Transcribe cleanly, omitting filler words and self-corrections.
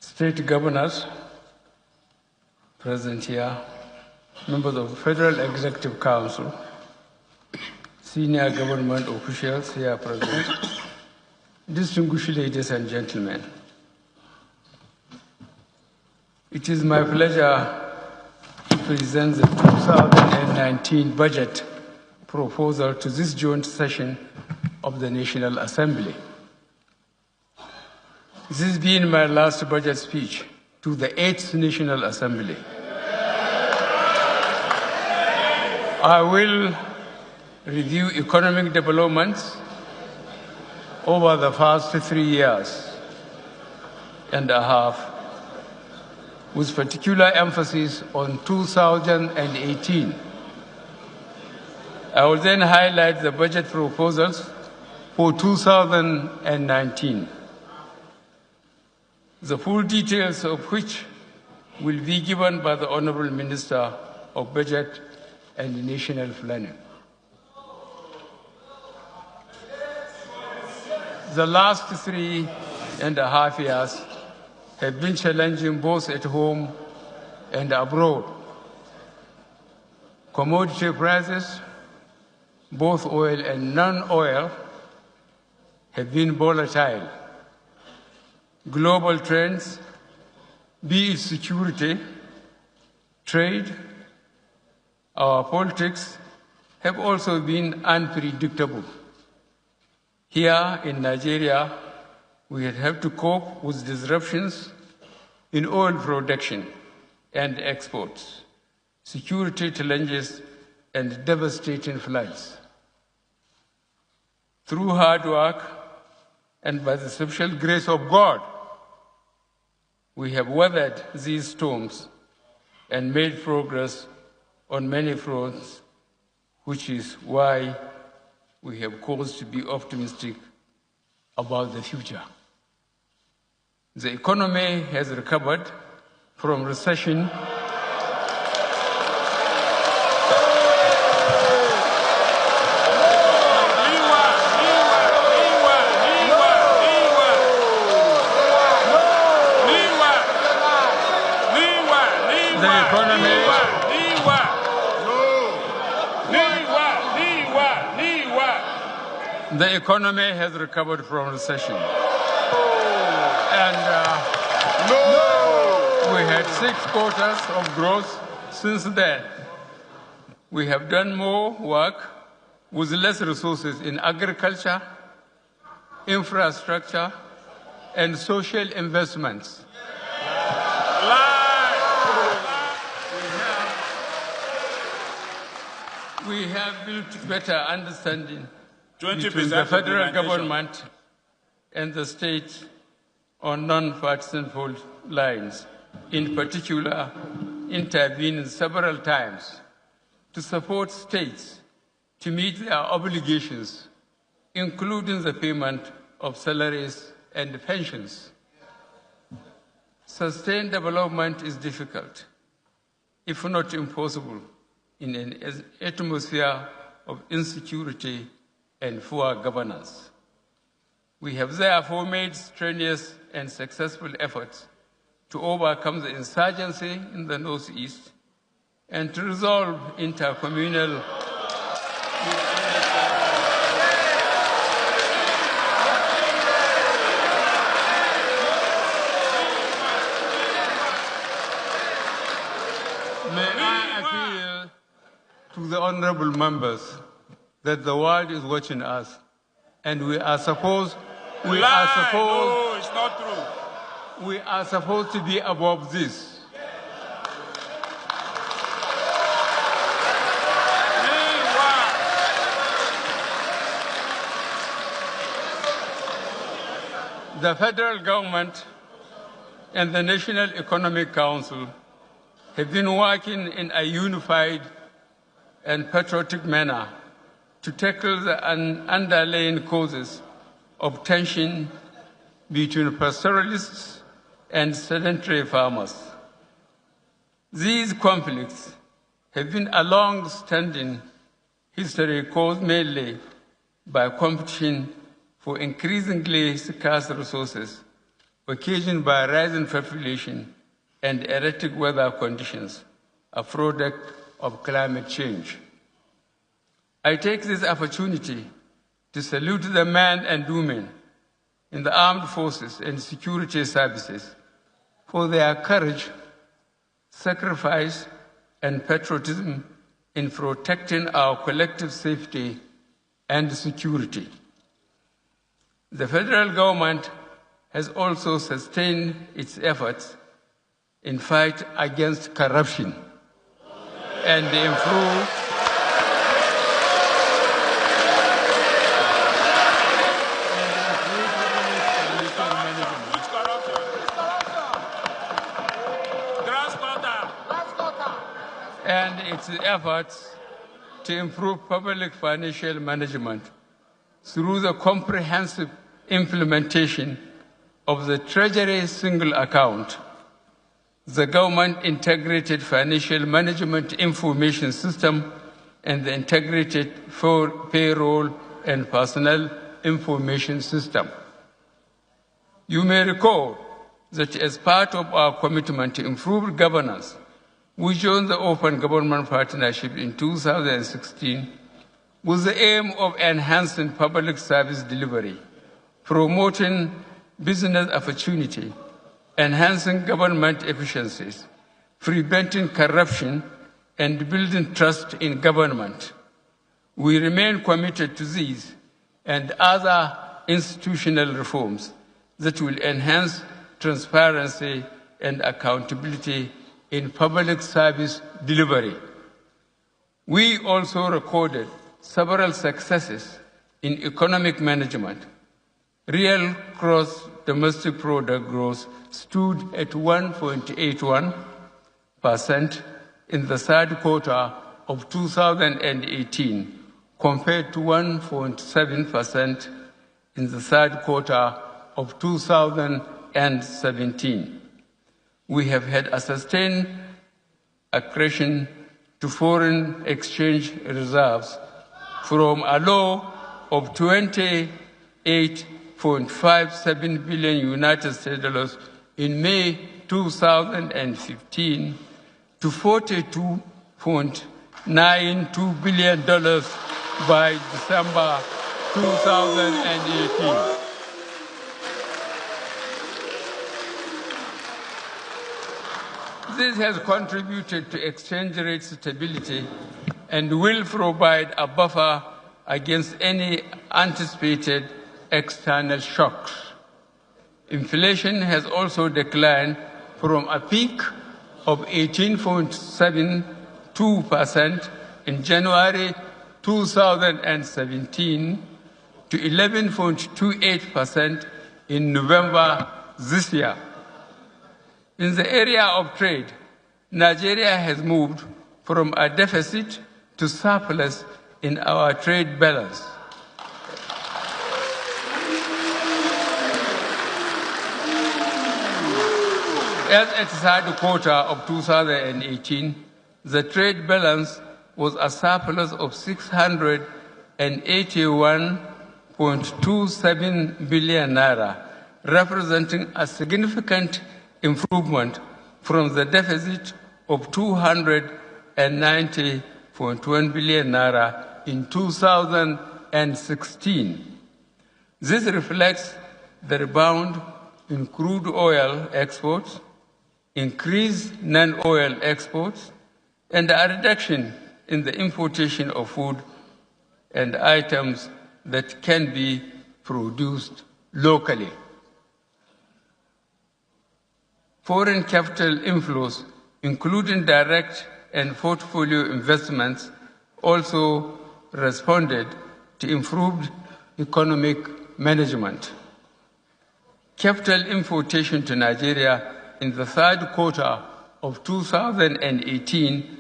state governors present here, members of the Federal Executive Council, senior government officials here present, distinguished ladies and gentlemen. It is my pleasure to present the 2019 budget proposal to this joint session of the National Assembly. This has been my last budget speech to the 8th National Assembly. I will review economic developments over the past 3 years and a half, with particular emphasis on 2018. I will then highlight the budget proposals for 2019, the full details of which will be given by the Honorable Minister of Budget and National Planning. The last 3.5 years have been challenging both at home and abroad. Commodity prices, both oil and non-oil, have been volatile. Global trends, be it security, trade, our politics, have also been unpredictable. Here in Nigeria, we have to cope with disruptions in oil production and exports, security challenges, and devastating floods. Through hard work and by the special grace of God, we have weathered these storms and made progress on many fronts, which is why we have cause to be optimistic about the future. The economy has recovered from recession. The economy has recovered from recession. And we had 6 quarters of growth since then. We have done more work with less resources in agriculture, infrastructure, and social investments. We have built better understanding between the federal government and the state on non-partisan fault lines, in particular intervening several times to support states to meet their obligations, including the payment of salaries and pensions. Sustained development is difficult, if not impossible, in an atmosphere of insecurity and poor governance. We have therefore made strenuous and successful efforts to overcome the insurgency in the Northeast and to resolve intercommunal May I appeal to the honorable members that the world is watching us, and we are supposed No, it's not true. We are supposed to be above this. The federal government and the National Economic Council have been working in a unified and patriotic manner to tackle the underlying causes of tension between pastoralists and sedentary farmers. These conflicts have been a long-standing history caused mainly by competition for increasingly scarce resources occasioned by rising population and erratic weather conditions, a product of climate change. I take this opportunity to salute the men and women in the armed forces and security services for their courage, sacrifice, and patriotism in protecting our collective safety and security. The federal government has also sustained its efforts in fight against corruption and improve its efforts to improve public financial management through the comprehensive implementation of the Treasury Single Account, the Government Integrated Financial Management Information System, and the Integrated Payroll and Personnel Information System. You may recall that as part of our commitment to improve governance, we joined the Open Government Partnership in 2016 with the aim of enhancing public service delivery, promoting business opportunity, enhancing government efficiencies, preventing corruption, and building trust in government. We remain committed to these and other institutional reforms that will enhance transparency and accountability in public service delivery. We also recorded several successes in economic management. Real gross domestic product growth stood at 1.81% in the third quarter of 2018, compared to 1.7% in the third quarter of 2017. We have had a sustained accretion to foreign exchange reserves from a low of $28.57 billion United States dollars in May 2015 to $42.92 billion by December 2018. This has contributed to exchange rate stability and will provide a buffer against any anticipated external shocks. Inflation has also declined from a peak of 18.72% in January 2017 to 11.28% in November this year. In the area of trade, Nigeria has moved from a deficit to surplus in our trade balance. As at the third quarter of 2018, the trade balance was a surplus of 681.27 billion naira, representing a significant improvement from the deficit of 290.1 billion naira in 2016. This reflects the rebound in crude oil exports, increased non-oil exports, and a reduction in the importation of food and items that can be produced locally. Foreign capital inflows, including direct and portfolio investments, also responded to improved economic management. Capital importation to Nigeria in the third quarter of 2018